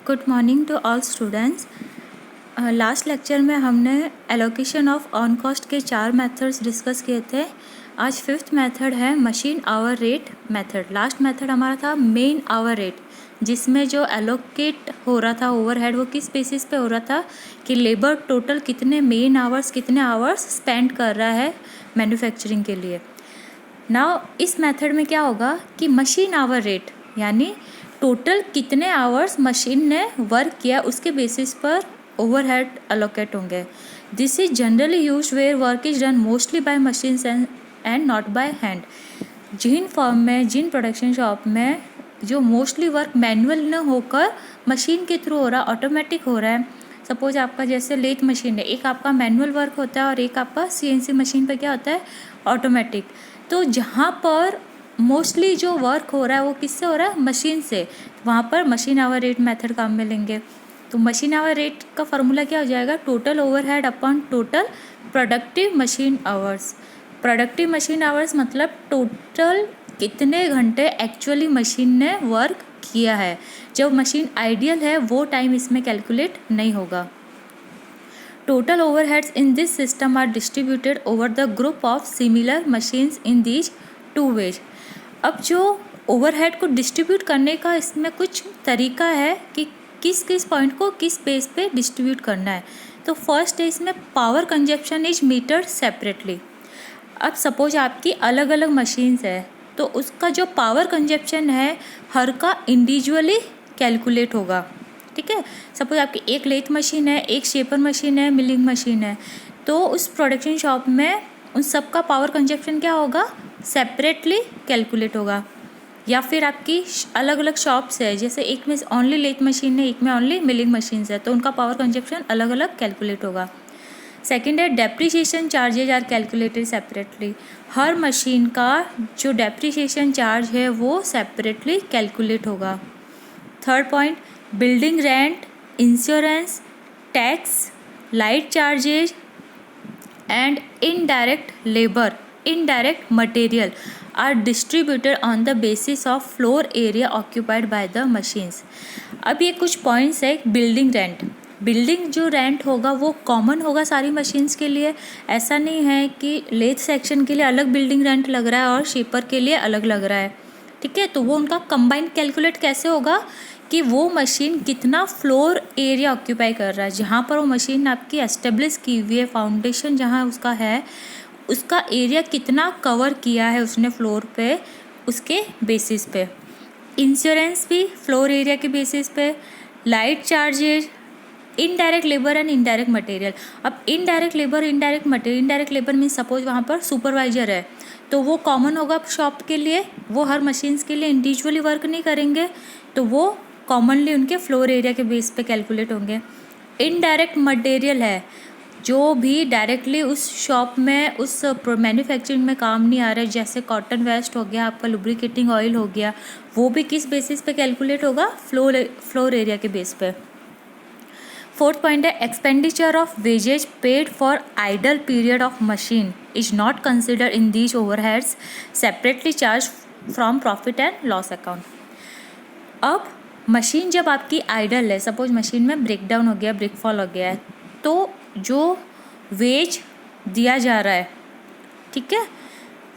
Good morning to all students. Last lecture में हमने allocation of on cost के 4 methods discuss किए थे। आज 5th मेथड है machine hour rate method. Last method हमारा था मेन आवर रेट, जिसमें जो एलोकेट हो रहा था ओवरहेड वो किस बेसिस पे हो रहा था कि लेबर टोटल कितने मेन आवर्स कितने आवर्स स्पेंड कर रहा है मैन्युफैक्चरिंग के लिए। नाउ इस मेथड में क्या होगा कि मशीन आवर रेट यानी टोटल कितने आवर्स मशीन ने वर्क किया उसके बेसिस पर ओवरहेड अलोकेट होंगे। This is generally used where work is done mostly by machines and not by hand. जिन फर्म में जिन प्रोडक्शन शॉप में जो मोस्टली वर्क मैनुअल न होकर मशीन के थ्रू हो रहा ऑटोमेटिक हो रहा है। सपोज आपका जैसे लेथ मशीन है, एक आपका मैनुअल वर्क होता है और एक आपका CNC मशीन पे क्या होता है ऑटोमेटिक। तो जहाँ पर मोस्टली जो वर्क हो रहा है वो किससे हो रहा है मशीन से, वहाँ पर मशीन आवर रेट मेथड काम में लेंगे। तो मशीन आवर रेट का फार्मूला क्या हो जाएगा, total overhead upon total productive machine hours. Productive machine hours मतलब टोटल कितने घंटे एक्चुअली मशीन ने वर्क किया है। जब मशीन आइडियल है वो टाइम इसमें कैलकुलेट नहीं होगा। Total overheads in this system are distributed over the group of similar machines in these 2 ways. अब जो ओवरहेड को डिस्ट्रीब्यूट करने का इसमें कुछ तरीका है कि किस किस पॉइंट को किस बेस पे डिस्ट्रीब्यूट करना है। तो फर्स्ट है इसमें power consumption is metered separately. अब सपोज आपकी अलग अलग मशीन्स है तो उसका जो पावर कंजप्शन है हर का इंडिविजुअली कैलकुलेट होगा। ठीक है, सपोज आपकी एक लेथ मशीन है, एक शेपर मशीन है, मिलिंग मशीन है, तो उस प्रोडक्शन शॉप में उन सब का पावर कंजप्शन क्या होगा सेपरेटली कैलकुलेट होगा। या फिर आपकी अलग अलग शॉप्स है, जैसे एक में ओनली लेथ मशीन है, एक में ओनली मिलिंग मशीन्स है, तो उनका पावर कंजप्शन अलग अलग कैलकुलेट होगा। सेकेंड है depreciation charges are calculated separately. हर मशीन का जो डेप्रीशिएशन चार्ज है वो सेपरेटली कैलकुलेट होगा। Third point building rent, insurance, tax, light charges and indirect labour, indirect material are distributed on the basis of floor area occupied by the machines। अब ये कुछ points है। Building rent, building जो rent होगा वो common होगा सारी machines के लिए। ऐसा नहीं है कि लेथ सेक्शन के लिए अलग बिल्डिंग रेंट लग रहा है और शेपर के लिए अलग लग रहा है। ठीक है, तो वो उनका कंबाइंड कैलकुलेट कैसे होगा कि वो मशीन कितना फ्लोर एरिया ऑक्यूपाई कर रहा है, जहाँ पर वो मशीन आपकी एस्टेब्लिश की हुई है, फाउंडेशन जहाँ उसका है उसका एरिया कितना कवर किया है उसने फ्लोर पे, उसके बेसिस पे। इंश्योरेंस भी फ्लोर एरिया के बेसिस पे। Light charges, indirect labour and indirect material. अब indirect labour indirect material, indirect labour means suppose वहाँ पर सुपरवाइजर है तो वो कॉमन होगा शॉप के लिए, वो हर मशीन्स के लिए इंडिविजुअली वर्क नहीं करेंगे, तो वो कॉमनली उनके फ्लोर एरिया के बेस पे कैलकुलेट होंगे। इनडायरेक्ट मटेरियल है जो भी डायरेक्टली उस शॉप में उस मैन्युफैक्चरिंग में काम नहीं आ रहा है, जैसे कॉटन वेस्ट हो गया, आपका लुब्रिकेटिंग ऑयल हो गया, वो भी किस बेसिस पे कैलकुलेट होगा फ्लोर एरिया के बेस पे। फोर्थ पॉइंट है expenditure of wages paid for idle period of machine is not consider in these overheads separately charge from profit and loss account. अब मशीन जब आपकी आइडल है, suppose machine में breakdown हो गया, ब्रेकफॉल हो गया है, तो जो वेज दिया जा रहा है, ठीक है,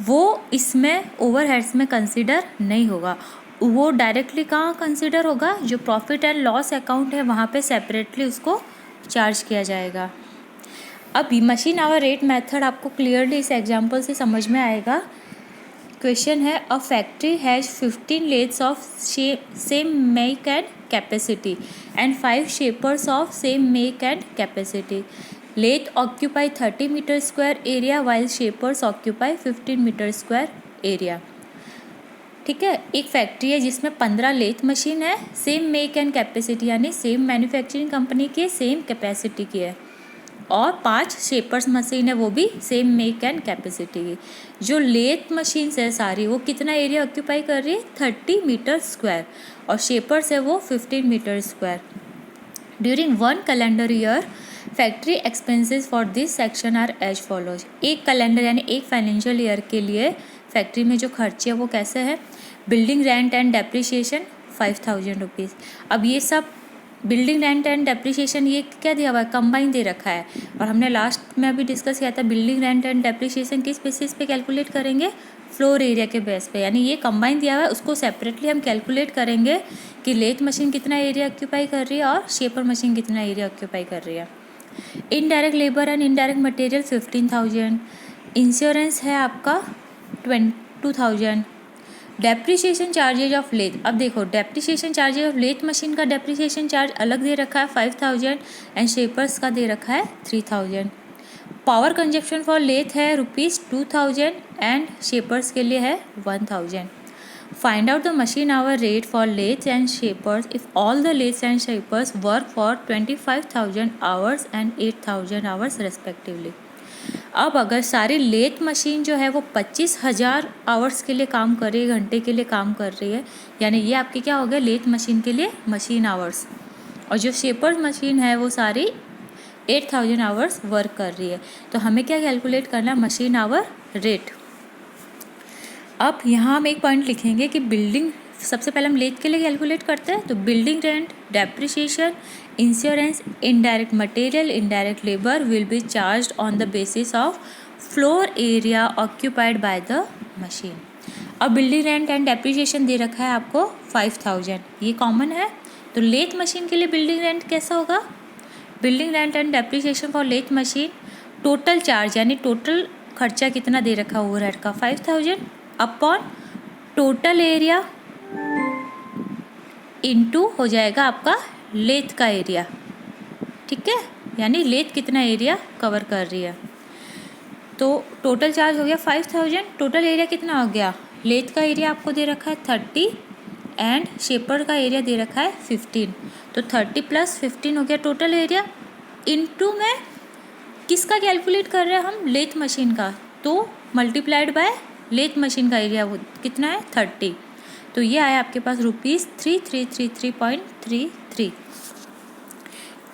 वो इसमें ओवरहेड्स में कंसिडर नहीं होगा। वो डायरेक्टली कहाँ कंसिडर होगा, जो प्रॉफिट एंड लॉस अकाउंट है वहाँ पे सेपरेटली उसको चार्ज किया जाएगा। अब मशीन आवर रेट मेथड आपको क्लियरली इस एग्जांपल से समझ में आएगा। क्वेश्चन है a factory has 15 lathes of same make and capacity and 5 shapers of same make and capacity. Lathe occupy 30 meter square area while shapers occupy 15 meter square area। ठीक है, एक फैक्ट्री है जिसमें 15 लेथ मशीन है, same make and capacity यानी same manufacturing company की, same capacity की है, और 5 शेपर्स मशीन है वो भी सेम मेक एंड कैपेसिटी की। जो लेथ मशीन्स है सारी वो कितना एरिया ऑक्यूपाई कर रही है 30 मीटर स्क्वायर, और शेपर्स है वो 15 metre square. During 1 calendar year factory expenses for this section are as follows. एक कैलेंडर यानी एक फाइनेंशियल ईयर के लिए फैक्ट्री में जो खर्चे है वो कैसे है। Building rent and depreciation 5000 rupees. अब ये सब बिल्डिंग रेंट एंड डेप्रिसिएशन ये क्या दिया हुआ है, कंबाइन दे रखा है। और हमने लास्ट में अभी डिस्कस किया था बिल्डिंग रेंट एंड डेप्रिसिएशन किस बेसिस पे कैलकुलेट करेंगे, फ्लोर एरिया के बेस पे। यानी ये कंबाइन दिया हुआ है, उसको सेपरेटली हम कैलकुलेट करेंगे कि लेथ मशीन कितना एरिया ऑक्यूपाई कर रही है और शेपर मशीन कितना एरिया ऑक्यूपाई कर रही है। Indirect labour and indirect material 15,000, insurance है आपका 22,000, डेप्रिसिएशन चार्जेज ऑफ लेथ। अब देखो depreciation charges of lathe machine का डेप्रिसिएशन चार्ज अलग दे रखा है 5,000 एंड शेपर्स का दे रखा है 3,000। पावर कंजप्शन फॉर लेथ है ₹2,000 एंड शेपर्स के लिए है 1,000। Find out the machine hour rate for lathe and shapers if all the lathes and shapers work for 25,000 hours and 8,000 hours respectively. अब अगर सारी लेथ मशीन जो है वो 25,000 आवर्स के लिए काम कर रही है, घंटे के लिए काम कर रही है, यानी ये आपकी क्या हो गया लेथ मशीन के लिए मशीन आवर्स। और जो शेपर मशीन है वो सारी 8,000 आवर्स वर्क कर रही है। तो हमें क्या कैलकुलेट करना है, मशीन आवर रेट। अब यहाँ हम एक पॉइंट लिखेंगे कि बिल्डिंग, सबसे पहले हम लेथ के लिए कैलकुलेट करते हैं। तो building rent, depreciation, insurance, indirect material, indirect labour will be charged on the basis of floor area occupied by the machine. अब बिल्डिंग रेंट एंड डेप्रिसिएशन दे रखा है आपको 5,000, ये कॉमन है। तो लेथ मशीन के लिए बिल्डिंग रेंट कैसा होगा, building rent and depreciation for lathe machine, total charge यानी टोटल खर्चा कितना दे रखा है ओवरहेड का 5,000 अपॉन टोटल एरिया इनटू हो जाएगा आपका लेथ का एरिया, ठीक है, यानी लेथ कितना एरिया कवर कर रही है। तो टोटल चार्ज हो गया 5,000, टोटल एरिया कितना हो गया, लेथ का एरिया आपको दे रखा है 30 एंड शेपर का एरिया दे रखा है 15। तो 30 + 15 हो गया टोटल एरिया, इनटू में किसका कैलकुलेट कर रहे हैं हम, लेथ मशीन का, तो मल्टीप्लाइड बाय लेथ मशीन का एरिया वो कितना है 30। तो ये आया आपके पास ₹3333.33।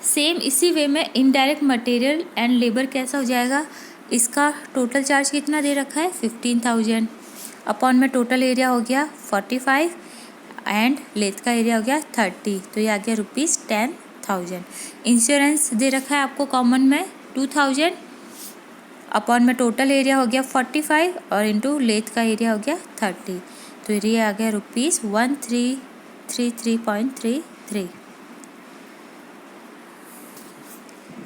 सेम इसी वे में इनडायरेक्ट मटेरियल एंड लेबर कैसा हो जाएगा, इसका टोटल चार्ज कितना दे रखा है 15,000 अपॉन में टोटल एरिया हो गया 45 एंड लेथ का एरिया हो गया 30, तो ये आ गया ₹10,000। इंश्योरेंस दे रखा है आपको कॉमन में 2,000 अपॉन में टोटल एरिया हो गया 45 और इंटू लेथ का एरिया हो गया 30, तो ये आ गया ₹1333.33।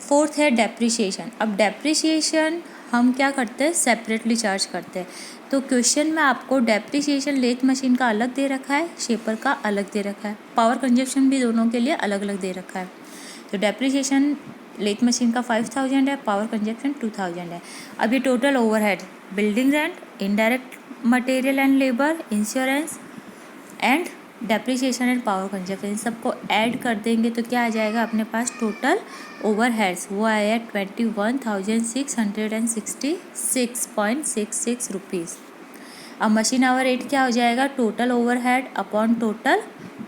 फोर्थ है डेप्रिसिएशन। अब डेप्रिसिएशन हम क्या करते हैं, सेपरेटली चार्ज करते हैं। तो क्वेश्चन में आपको डेप्रिसिएशन लेथ मशीन का अलग दे रखा है, शेपर का अलग दे रखा है, पावर कंजप्शन भी दोनों के लिए अलग अलग दे रखा है। तो डेप्रिसिएशन लेथ मशीन का 5,000 है, पावर कंजप्शन 2,000 है। अब ये total overhead, building rent, indirect material and labour, insurance and depreciation and power consumption, इन सबको ऐड कर देंगे तो क्या आ जाएगा अपने पास टोटल ओवरहेड्स, वो आया 21,666.66 रुपीज़। अब मशीन आवर रेट क्या हो जाएगा, total overhead upon total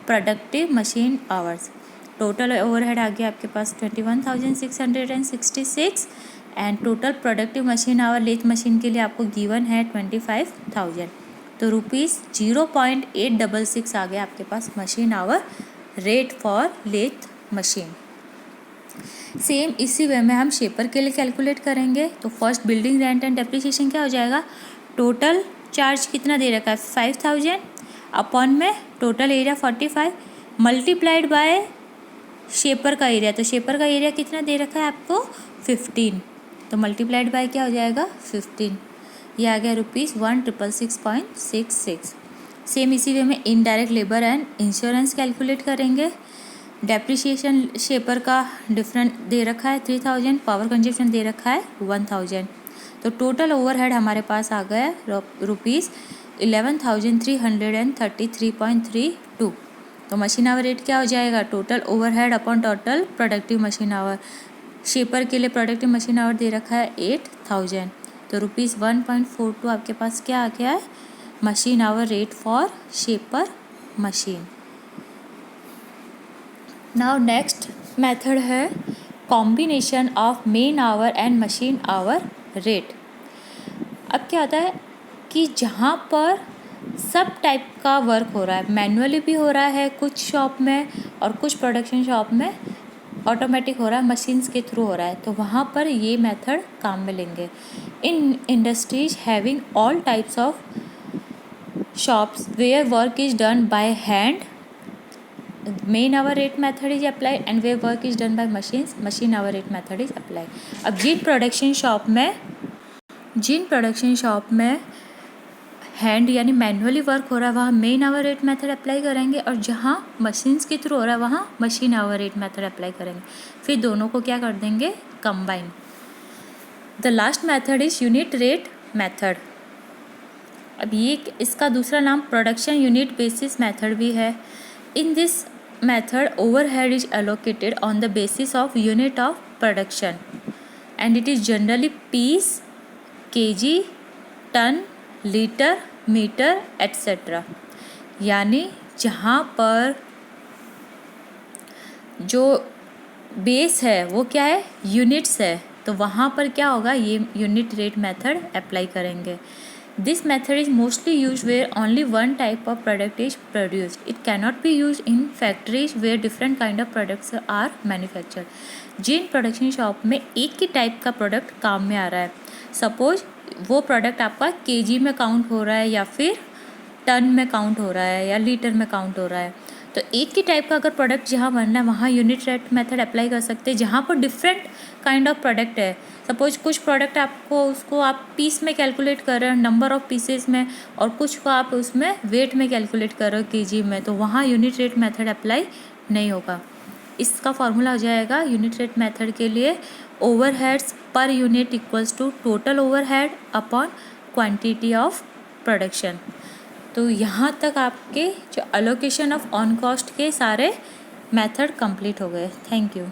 productive machine hours. Total overhead आ गया आपके पास 21,666 and total productive machine hour lathe machine के लिए आपको गिवन है 25,000, तो ₹0.866 आ गया आपके पास machine hour rate for lathe machine. Same इसी वे में हम शेपर के लिए कैलकुलेट करेंगे। तो first building rent and depreciation क्या हो जाएगा, टोटल चार्ज कितना दे रखा है 5,000 अपॉन में total area 45 multiplied by shaper का एरिया। तो शेपर का एरिया कितना दे रखा है आपको 15, तो मल्टीप्लाइड बाय क्या हो जाएगा 15, ये आ गया ₹1,666.66। सेम इसी वे में indirect labour and insurance calculate करेंगे। डेप्रिसिएशन शेपर का डिफरेंट दे रखा है 3,000, पावर कंजप्शन दे रखा है 1,000, तो टोटल ओवरहेड हमारे पास आ गया ₹11,333.32। तो मशीन आवर रेट क्या हो जाएगा, total overhead upon total productive machine our. Shaper के लिए प्रोडक्टिव मशीन आवर दे रखा है 8,000, तो ₹1.42 आपके पास क्या आ गया है machine hour rate for shaper machine. Now next method है combination of man hour and machine hour rate. अब क्या होता है कि जहाँ पर सब टाइप का वर्क हो रहा है, मैनुअली भी हो रहा है कुछ शॉप में और कुछ प्रोडक्शन शॉप में ऑटोमेटिक हो रहा है, मशीन्स के थ्रू हो रहा है, तो वहाँ पर ये मेथड काम में लेंगे। In industries having all types of shops where work is done by hand, man hour rate method is applied, and where work is done by machines, machine hour rate method is applied. अब जिन production shop में hand यानी manually work हो रहा है वहाँ man hour rate method apply करेंगे, और जहाँ मशीन्स के थ्रू हो रहा है वहाँ machine hour rate method apply करेंगे। फिर दोनों को क्या कर देंगे, combine. The last method is unit rate method. अब ये इसका दूसरा नाम प्रोडक्शन यूनिट बेसिस मेथड भी है। In this method overhead is allocated on the basis of unit of production and it is generally piece, KG, ton, litre, metre etcetera. यानी जहाँ पर जो बेस है वो क्या है, यूनिट्स है, तो वहाँ पर क्या होगा, ये यूनिट रेट मेथड अप्लाई करेंगे। This method is mostly use where only one type of product is produced. It cannot be use in factories where different kind of products are manufactured. जिन production shop में एक ही type का product काम में आ रहा है, suppose वो product आपका केजी में काउंट हो रहा है या फिर टन में काउंट हो रहा है या लीटर में काउंट हो रहा है, तो एक ही टाइप का अगर प्रोडक्ट जहाँ बनना है वहाँ यूनिट रेट मेथड अप्लाई कर सकते हैं। जहाँ पर डिफरेंट काइंड ऑफ प्रोडक्ट है, सपोज कुछ प्रोडक्ट आपको उसको आप पीस में कैलकुलेट कर रहे हो, नंबर ऑफ पीसेस में, और कुछ को आप उसमें वेट में कैलकुलेट कर रहे हो केजी में, तो वहाँ यूनिट रेट मेथड अप्लाई नहीं होगा। इसका फॉर्मूला हो जाएगा यूनिट रेट मेथड के लिए, overheads per unit equals to total overhead upon quantity of production. तो यहाँ तक आपके जो एलोकेशन ऑफ ऑन कॉस्ट के सारे मेथड कंप्लीट हो गए। Thank you.